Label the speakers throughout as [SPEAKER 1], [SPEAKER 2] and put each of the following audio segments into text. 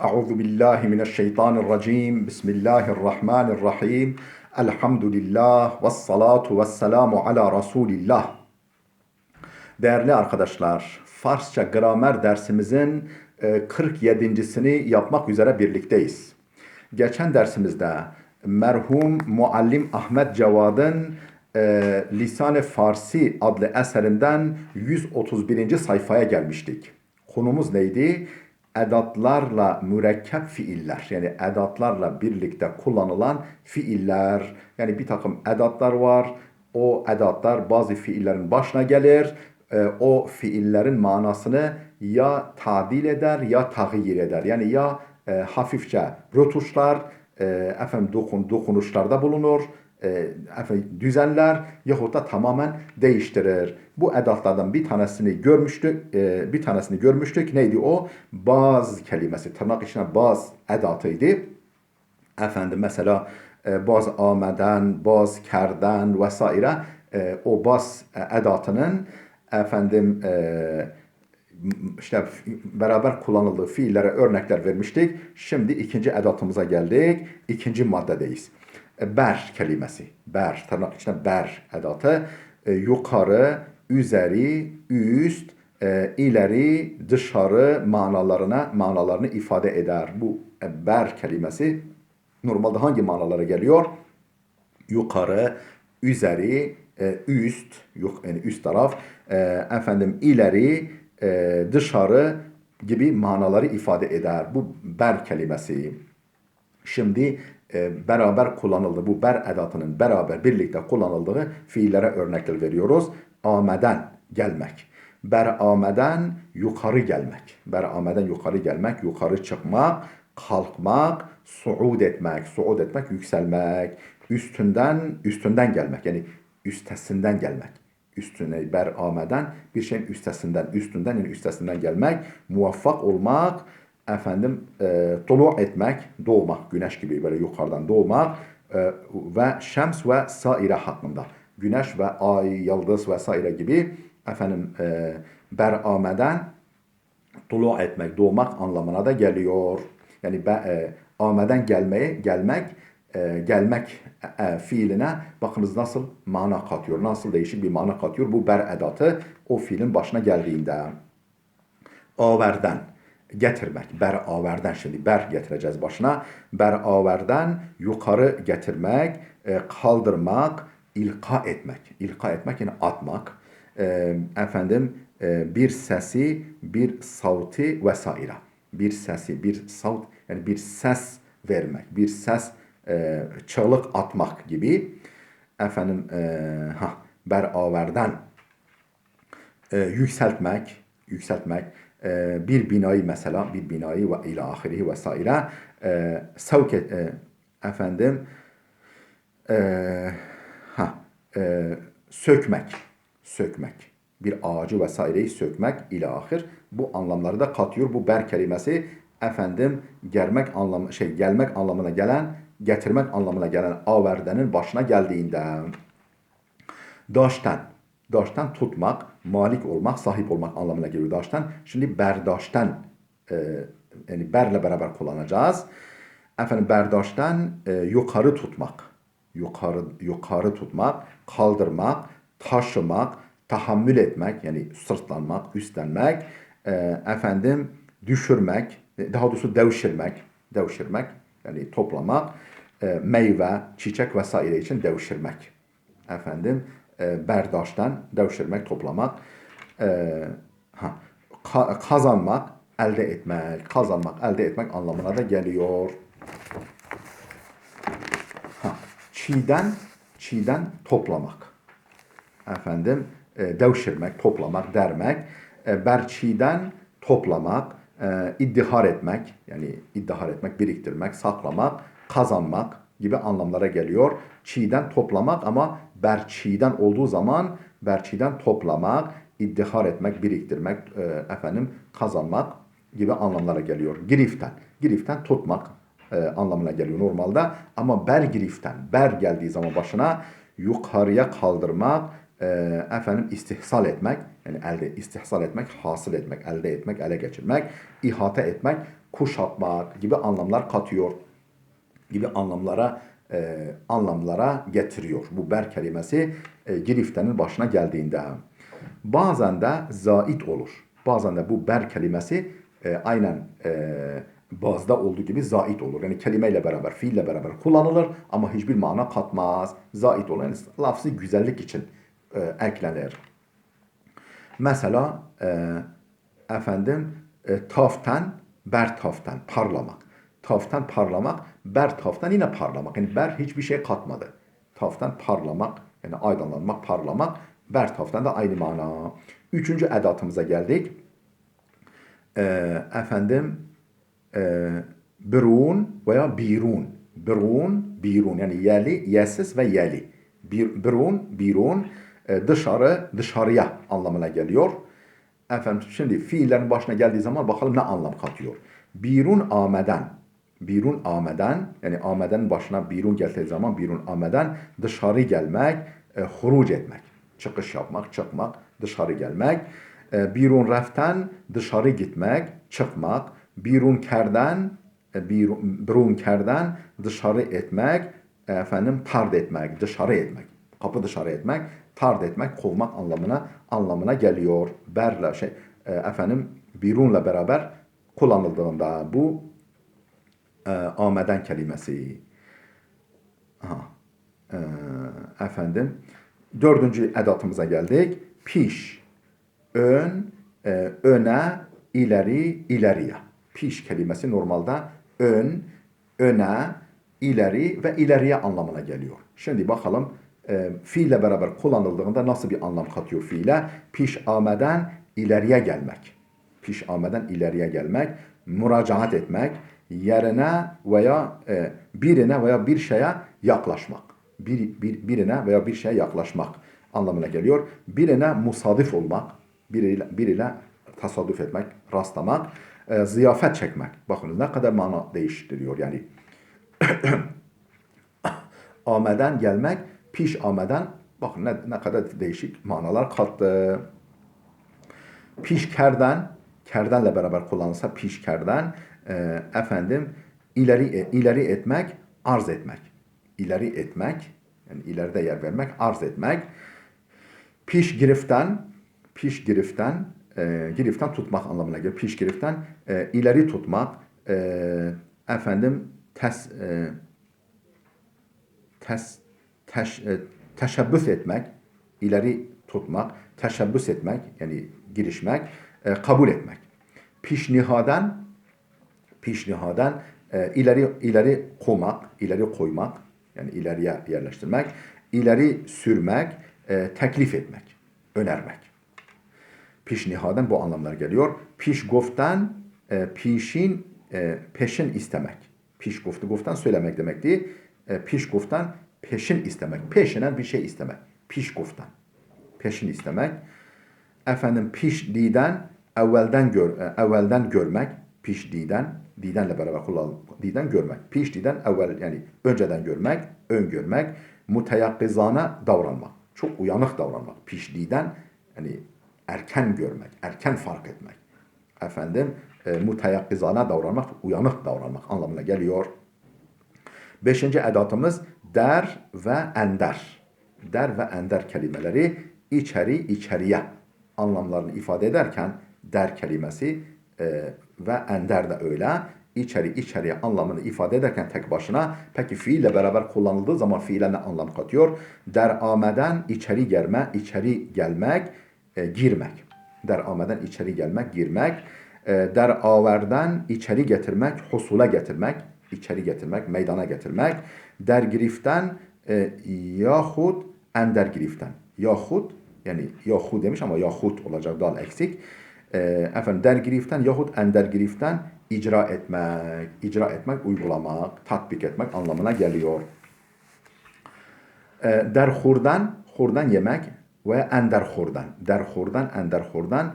[SPEAKER 1] Euzu billahi mineşşeytanirracim. Bismillahirrahmanirrahim. Elhamdülillah ve salatu ve selamu ala Resulillah. Değerli arkadaşlar, Farsça gramer dersimizin 47.sini yapmak üzere birlikteyiz. Geçen dersimizde merhum muallim Ahmet Cevad'ın Lisan-ı Farsi adlı eserinden 131. sayfaya gelmiştik. Konumuz neydi? Edatlarla mürekkep fiiller, yani edatlarla birlikte kullanılan fiiller. Yani bir takım edatlar var. O edatlar bazı fiillerin başına gelir. O fiillerin manasını ya tadil eder ya tağyir eder. Yani ya hafifçe rötuşlar, dokunuşlarda bulunur, düzenler yahut da tamamen değiştirir. Bu edatlardan bir tanesini görmüştük. Neydi o? Baz kelimesi, tırnak içine baz edatıydı. Mesela baz ameden, baz kerden vesaire, o baz edatının işte beraber kullanıldığı fiillere örnekler vermiştik. Şimdi ikinci edatımıza geldik. İkinci maddedeyiz. Ber kelimesi. Ber, tırnak içinde ber edatı. Yukarı, üzeri, üst, ileri, dışarı manalarını ifade eder. Bu ber kelimesi normalde hangi manalara geliyor? Yukarı, üzeri, üst, yani üst taraf, ileri, dışarı gibi manaları ifade eder. Bu ber kelimesi. Şimdi beraber kullanıldı. Bu ber edatının beraber birlikte kullanıldığı fiillere örnekler veriyoruz. Ameden gelmek. Ber'ameden yukarı gelmek. Ber'ameden yukarı gelmek, yukarı çıkmak, kalkmak, suud etmek. Suud etmek, yükselmek. Üstünden gelmek. Yani üstesinden gelmek. Üstüne ber'ameden bir şeyin üstünden yani üstesinden gelmek, muvaffak olmak, tulu etmek, doğmak, güneş gibi böyle yukarıdan doğmak ve şems ve saire hakkında. Güneş ve ay, yıldız vesaire gibi ber'ameden tulu etmek, doğmak anlamına da geliyor. Yani ameden gelmek fiiline bakınız nasıl mana katıyor, nasıl değişik bir mana katıyor. Bu ber edatı o fiilin başına geldiğinde. Averden getirmek. Beraverden, şimdi ber getireceğiz başına. Beraverden yukarı getirmek, kaldırmak, ilka etmek. İlka etmek yani atmak. Bir sesi, bir savti vesaire. Bir sesi, bir savt, yani bir ses vermek, bir ses çığlık atmak gibi. Beraverden yükseltmek, bir binayı mesela, bir binayı ve ila ahirihi vesaire, sevk et, efendim, e, ha, sökmek, bir ağacı vesaireyi sökmek ila ahir, bu anlamları da katıyor. Bu ber kelimesi gelmek anlamına gelen, getirmek anlamına gelen averdenin başına geldiğinde. Daştan. Daştan tutmak, malik olmak, sahip olmak anlamına geliyor daştan. Şimdi berdaştan, yani berle beraber kullanacağız. Berdaştan yukarı tutmak. Yukarı tutmak, kaldırmak, taşımak, tahammül etmek, yani sırtlanmak, üstlenmek, düşürmek, daha doğrusu devşirmek, yani toplamak, meyve, çiçek vesaire için devşirmek. Berdaştan devşirmek, toplamak, kazanmak, elde etmek anlamına da geliyor. Çiğden toplamak. Devşirmek, toplamak, dermek. Berçiğden toplamak, iddihar etmek, yani iddihar etmek, biriktirmek, saklamak, kazanmak gibi anlamlara geliyor. Çiğden toplamak ama berçiğden olduğu zaman berçiğden toplamak, iddihar etmek, biriktirmek, kazanmak gibi anlamlara geliyor. Giriften tutmak anlamına geliyor normalde. Ama ber geldiği zaman başına yukarıya kaldırmak, efendim istihsal etmek, yani istihsal etmek, hasıl etmek, elde etmek, ele geçirmek, ihate etmek, kuşatmak gibi anlamlar katıyor. Gibi anlamlara getiriyor. Bu ber kelimesi giriftenin başına geldiğinde. Bazen de zait olur. Bazen de bu ber kelimesi aynen bazda olduğu gibi zait olur. Yani kelimeyle beraber, fiille beraber kullanılır ama hiçbir mana katmaz. Zait olur. Yani lafzı güzellik için eklenir. Mesela efendim taften, ber taften, parlamak. Taften parlamak, ber taften yine parlamak. Yani ber hiçbir şey katmadı. Taften parlamak, yani aydınlanmak, parlamak. Ber taften de aynı mana. Üçüncü edatımıza geldik. Efendim birun veya birun. Birun, birun yani yerli, yersiz ve yerli. Birun, birun dışarı, dışarıya anlamına geliyor. Efendim şimdi fiillerin başına geldiği zaman bakalım ne anlam katıyor. Birun ameden. Birun ameden yani ameden başına birun geldiği zaman birun ameden dışarı gelmek, huruc etmek. Çıkış yapmak, çıkmak, dışarı gelmek. Birun reften dışarı gitmek, çıkmak. Birun kerden, birun kerden dışarı etmek, efendim tard etmek, dışarı etmek. Kapı dışarı etmek, tard etmek, kovmak anlamına geliyor. Berle efendim birunla beraber kullanıldığında bu ameden kelimesi. Aha, efendim dördüncü edatımıza geldik. Piş, ön, öne, ileri, ileriye. Piş kelimesi normalde ön, öne, ileri ve ileriye anlamına geliyor. Şimdi bakalım fiille beraber kullanıldığında nasıl bir anlam katıyor fiile? Piş ameden ileriye gelmek. Piş ameden ileriye gelmek, müracaat etmek, yerine veya birine veya bir şeye yaklaşmak. Birine veya bir şeye yaklaşmak anlamına geliyor. Birine musadif olmak, biriyle tasadüf etmek, rastlamak, ziyafet çekmek. Bakın ne kadar mana değiştiriyor yani. Ameden gelmek, piş ameden bakın ne kadar değişik manalar kattı. Pişkerden, kerdenle beraber kullanılsa pişkerden efendim ileri etmek, arz etmek. İleri etmek, yani ileride yer vermek, arz etmek. Piş giriften, giriften tutmak anlamına geliyor. Piş giriften ileri tutmak, efendim teşebbüs etmek, ileri tutmak, teşebbüs etmek yani girişmek, kabul etmek. Pişnihaden ileri koymak yani ileriye yerleştirmek, ileri sürmek, teklif etmek, önermek. Pişnihaden bu anlamlar geliyor. Pişgoften peşin istemek. Goftan söylemek demekti. Pişgoftan peşin istemek. Peşinen bir şey istemek. Pişgoftan. Peşin istemek. Efendim pişdiden evvelden görmek. Didenle beraber kullanılan diden görmek. Pişdiden evvel yani önceden görmek, öngörmek, muteyakkizana davranmak. Çok uyanık davranmak. Pişdiden yani erken görmek, erken fark etmek. Efendim muteyakkizana davranmak, uyanık davranmak anlamına geliyor. Beşinci edatımız der ve ender. Der ve ender kelimeleri içeriye anlamlarını ifade ederken der kelimesi ve ender de öyle. İçeriye anlamını ifade ederken tek başına. Peki fiille beraber kullanıldığı zaman fiile ne anlam katıyor? Der ameden içeri gelmek, girmek. Der ameden içeri gelmek, girmek. Der averden içeri getirmek, husula getirmek, meydana getirmek. Der giriften yahut ender giriften. Yahut yani yahut demiş ama yahut olacak dal eksik. Efendim der giriften yahut ender giriften icra etmek, uygulamak, tatbik etmek anlamına geliyor. Der hurdan yemek ve ender hurdan. Der hurdan, ender hurdan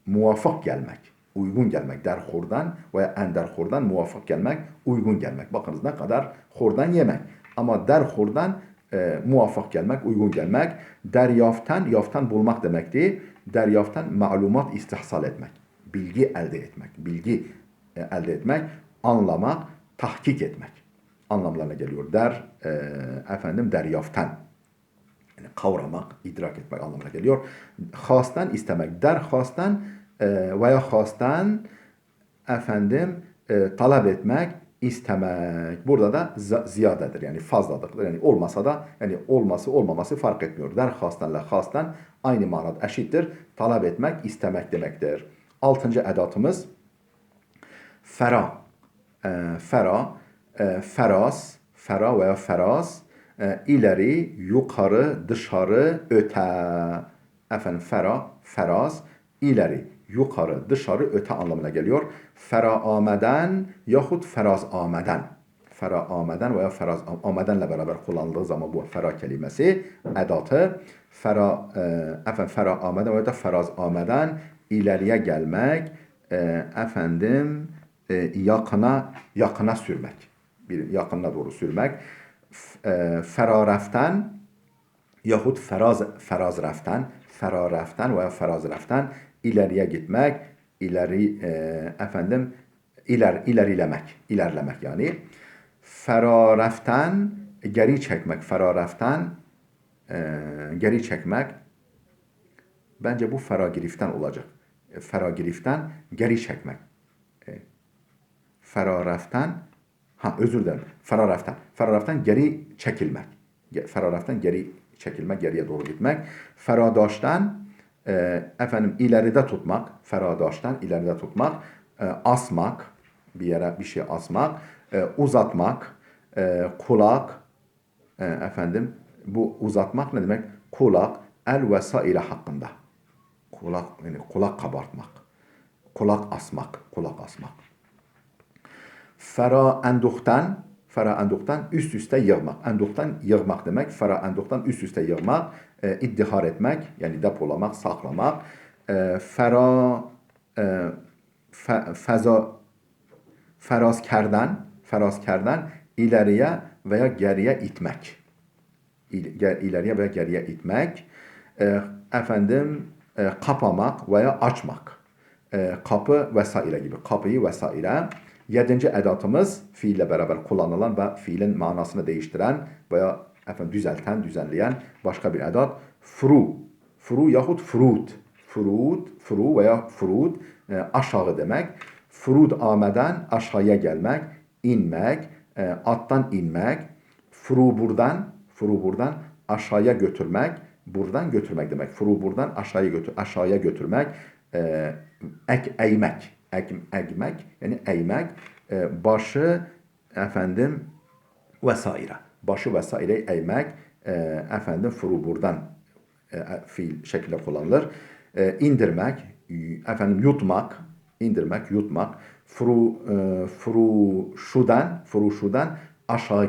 [SPEAKER 1] muvafık gelmek, uygun gelmek. Der hurdan ve ender hurdan muvafık gelmek, uygun gelmek. Bakınız ne kadar hurdan yemek. Ama der hurdan muvaffak gelmek, uygun gelmek. Deryaften, yaften bulmak demekti. Deryaften malumat istihsal etmek. Bilgi elde etmek. Bilgi elde etmek, anlamak, tahkik etmek anlamlarına geliyor. Deryaften. Yani kavramak, idrak etmek anlamına geliyor. Hastan istemek. Derhastan veya hastan talep etmek, istemek. Burada da ziyadedir. Yani fazladır. Yani olmasa da yani olması olmaması fark etmiyor. Derhastan hastan aynı manada eşittir. Talep etmek, istemek demektir. Altıncı edatımız fera. Fera veya feraz, ileri, yukarı, dışarı, öte. Feraz, ileri, yukarı, dışarı, öte anlamına geliyor. Fera ameden yahut feraz ameden. Fera ameden veya feraz amedenle beraber kullanıldığı zaman bu fera kelimesi edatı fera ameden veya da feraz ameden ileriye gelmek, yakına sürmek. Bir yakınına doğru sürmek. Ferareften yahut feraz raften veya feraz raften ileriye gitmek, ilerlemek yani. Ferareften geri çekmek, geri çekmek. Bence bu feragiriften olacak. Feragiriften geri çekmek. Ferareften, özür dilerim. Ferareften geri çekilmek. Ferareften geri çekilmek, geriye doğru gitmek. Feradaştan ileride tutmak. Feradaştan ileride tutmak. Asmak, bir yere bir şey asmak. Uzatmak. Kulak. Bu uzatmak ne demek? Kulak, el vesaire hakkında. Kulak kabartmak. Kulak asmak. Fera enduktan üst üste yığmak. Enduktan yığmak demek. Fera enduktan üst üste yığmak. İddihar etmek, yani depolamak, saklamak. Ferazkerden ileriye veya geriye itmek. İleriye veya geriye itmek. Kapamak veya açmak. Kapı vesaire gibi. Kapıyı vesaire. Yedinci edatımız fiille beraber kullanılan ve fiilin manasını değiştiren veya düzelten, düzenleyen başka bir edat. Furu yahut furut. Furu veya furut aşağı demek. Furud ameden aşağıya gelmek, inmek, attan inmek. Furu buradan aşağıya götürmek, buradan götürmek demek. Furu buradan aşağıya götürmek. Eğmek yani eğmek, başı vesaire. Başı vesaire eğmek, furu buradan fiil şekilde kullanılır. İndirmek, yutmak. Furuşudan aşağı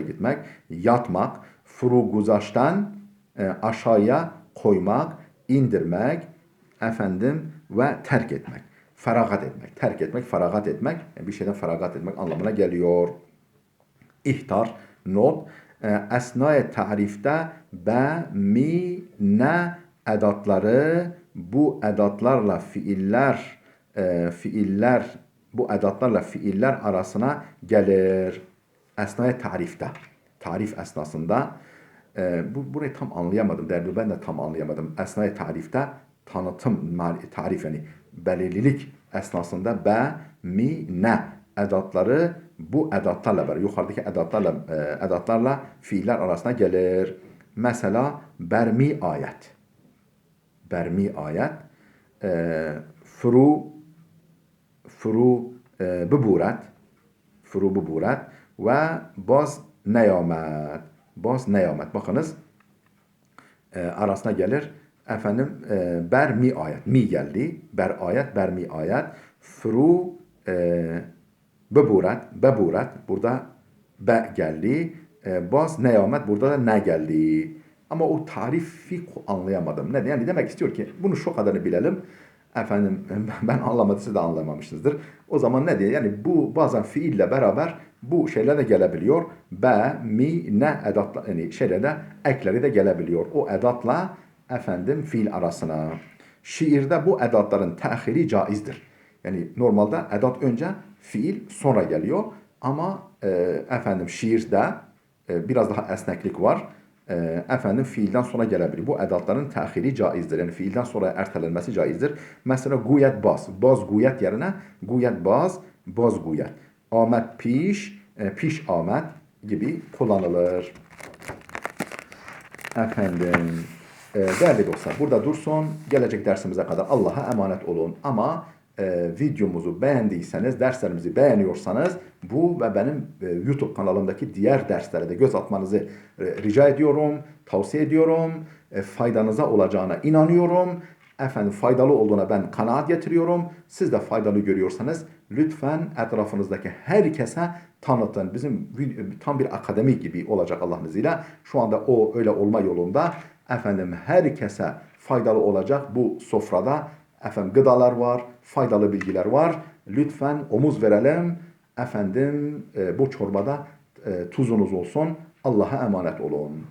[SPEAKER 1] gitmek. Yatmak, furuguzaştan aşağıya koymak, indirmek, ve terk etmek. Feragat etmek. Terk etmek, feragat etmek. Bir şeyden feragat etmek anlamına geliyor. İhtar, not. Esnai tarifte be, mi, ne edatları bu edatlarla fiiller arasına gelir. Esnai tarifte. Tarif esnasında burayı tam anlayamadım. Derdi ben de tam anlayamadım. Esnai tarifte tarif yani belirlilik esnasında be, mi, ne edatları bu edatlarla beraber yukarıdaki edatlarla fiiller arasına gelir. Mesela bermi ayet. Furu buburet ve baz neyamet. Bakınız arasına gelir. Bermi ayet. Mi geldi. Bermi ayet. Furu beburet. Burada be geldi. Baz neyamet. Burada da ne geldi. Ama o tarifi anlayamadım. Yani demek istiyor ki bunu şu kadarını bilelim. Efendim ben anlamadım, siz de anlamamışsınızdır. O zaman ne diye? Yani bu bazen fiille beraber bu şeyler de gelebiliyor. Be, mi, ne edatla, yani şeyler ekleri de gelebiliyor. O edatla efendim fiil arasına. Şiirde bu edatların tehiri caizdir. Yani normalde edat önce, fiil sonra geliyor. Ama efendim şiirde biraz daha esneklik var. Efendim fiilden sonra gelebilir. Bu edatların tehiri caizdir. Yani fiilden sonra ertelenmesi caizdir. Mesela guyet baz. Baz guyet yerine guyet baz, baz guyet. Ahmet piş, piş Ahmet gibi kullanılır. Efendim, değerli dostlar, burada dursun. Gelecek dersimize kadar Allah'a emanet olun. Ama videomuzu beğendiyseniz, derslerimizi beğeniyorsanız bu ve benim YouTube kanalımdaki diğer derslere de göz atmanızı rica ediyorum, tavsiye ediyorum. Faydanıza olacağına inanıyorum. Efendim faydalı olduğuna ben kanaat getiriyorum. Siz de faydalı görüyorsanız lütfen etrafınızdaki herkese tanıtın. Bizim tam bir akademi gibi olacak Allah'ın izniyle. Şu anda o öyle olma yolunda. Efendim herkese faydalı olacak bu sofrada. Efendim gıdalar var, faydalı bilgiler var. Lütfen omuz verelim. Efendim bu çorbada tuzunuz olsun. Allah'a emanet olun.